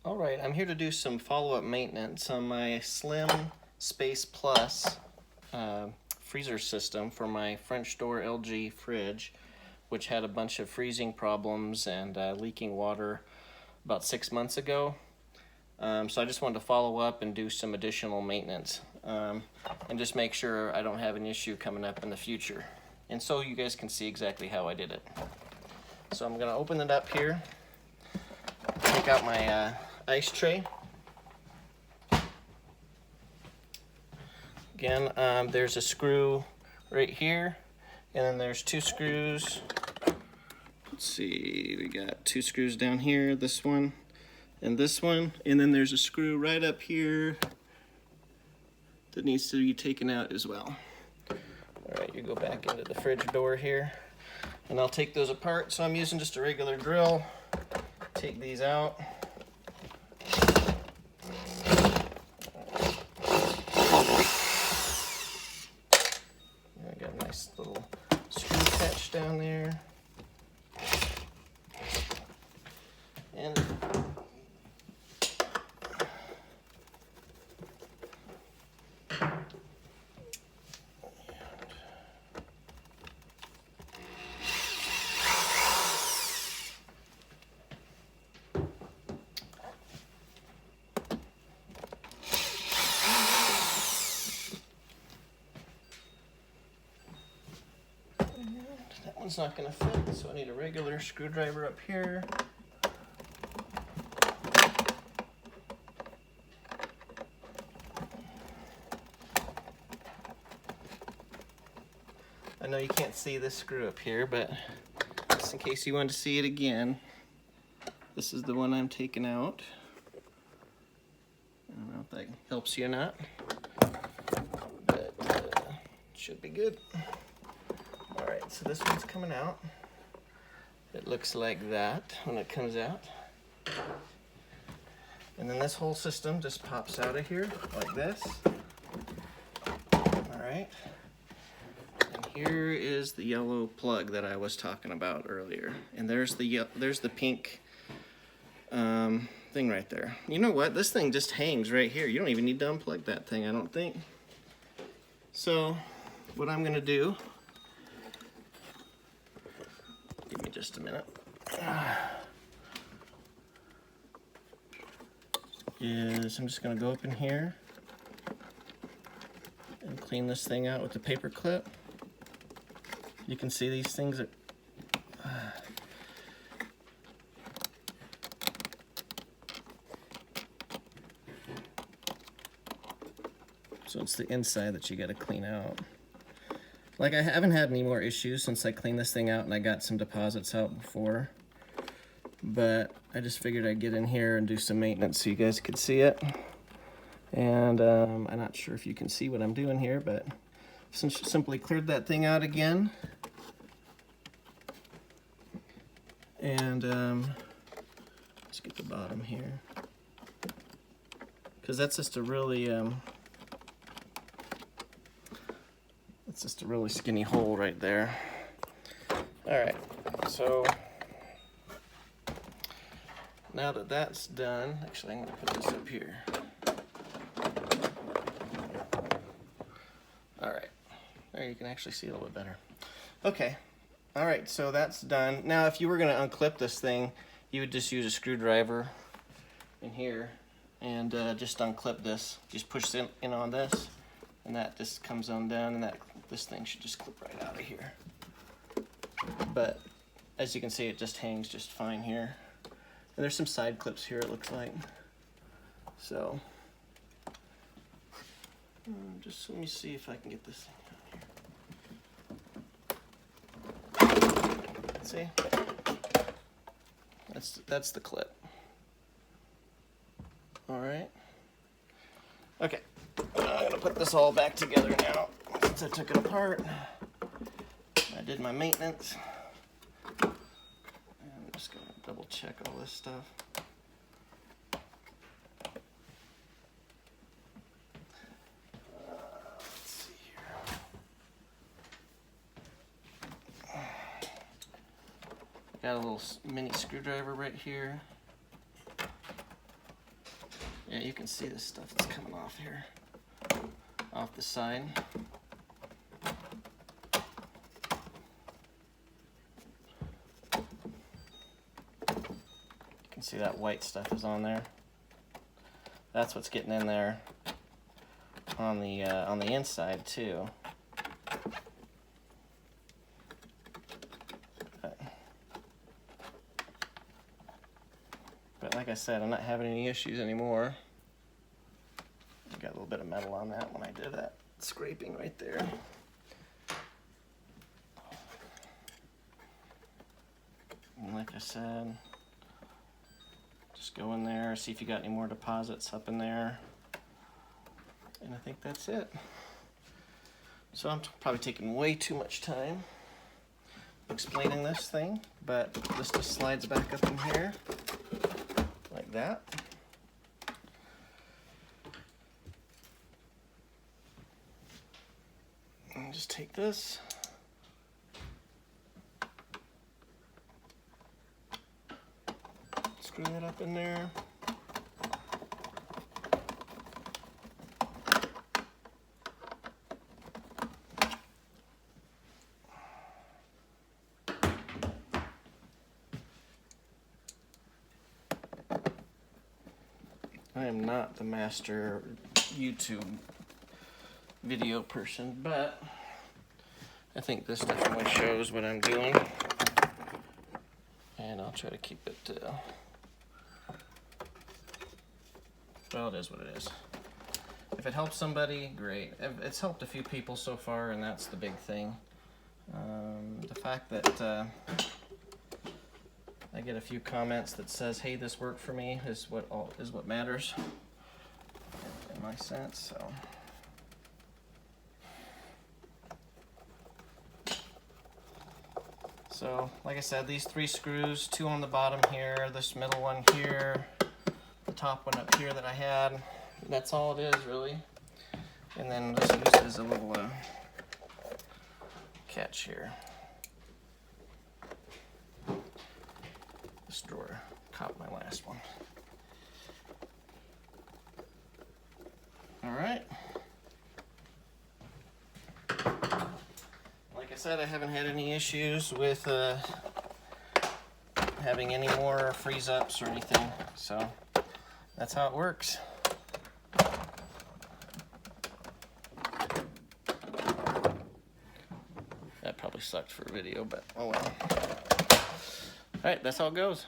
Alright, I'm here to do some follow-up maintenance on my slim Spaceplus freezer system for my French door LG fridge, which had a bunch of freezing problems and leaking water about 6 months ago. So I just wanted to follow up and do some additional maintenance and just make sure I don't have an issue coming up in the future. And so you guys can see exactly how I did it. So I'm going to open it up here, take out my ice tray. Again, there's a screw right here, and then there's two screws. Let's see, we got two screws down here, this one and this one, and then there's a screw right up here that needs to be taken out as well. Alright, you go back into the fridge door here, and I'll take those apart. So I'm using just a regular drill. Take these out. I got a nice little screw catch down there. And that one's not going to fit, so I need a regular screwdriver up here. I know you can't see this screw up here, but just in case you want to see it again, this is the one I'm taking out. I don't know if that helps you or not, but it should be good. Alright, so this one's coming out. It looks like that when it comes out. And then this whole system just pops out of here like this. Alright. And here is the yellow plug that I was talking about earlier. And there's the pink thing right there. You know what? This thing just hangs right here. You don't even need to unplug that thing, I don't think. So, what I'm going to do, give me just a minute, is I'm just going to go up in here and clean this thing out with the paper clip. You can see these things are so it's the inside that you got to clean out. Like, I haven't had any more issues since I cleaned this thing out and I got some deposits out before. But I just figured I'd get in here and do some maintenance so you guys could see it. And I'm not sure if you can see what I'm doing here, but simply cleared that thing out again. And let's get the bottom here, because that's just a really it's just a really skinny hole right there. All right, so now that that's done, actually I'm going to put this up here. All right, there you can actually see a little bit better. Okay. All right, so that's done. Now, if you were going to unclip this thing, you would just use a screwdriver in here and just unclip this. Just push it in on this, and that just comes undone, and this thing should just clip right out of here. But as you can see, it just hangs just fine here. And there's some side clips here, it looks like. So, just let me see if I can get this thing out here. See? That's the clip. All right. Okay. I'm gonna put this all back together now since I took it apart. I did my maintenance. And I'm just gonna double check all this stuff. Got a little mini screwdriver right here. Yeah, you can see this stuff that's coming off here, off the side. You can see that white stuff is on there. That's what's getting in there on the inside too. But like I said, I'm not having any issues anymore. I got a little bit of metal on that when I did that scraping right there. And like I said, just go in there, see if you got any more deposits up in there. And I think that's it. So I'm probably taking way too much time explaining this thing, but this just slides back up in here like that. And just take this, screw that up in there. I am not the master YouTube video person, but I think this definitely shows what I'm doing. And I'll try to keep it, well, it is what it is. If it helps somebody, great. It's helped a few people so far, and that's the big thing. The fact that I get a few comments that says, hey, this worked for me, is what matters in my sense. So like I said, these 3 screws, 2 on the bottom here, this middle one here, the top one up here that I had, that's all it is really. And then this is a little catch here. This drawer caught my last one. All right. Like I said, I haven't had any issues with having any more freeze ups or anything. So that's how it works. That probably sucked for a video, but oh well. All right, that's how it goes.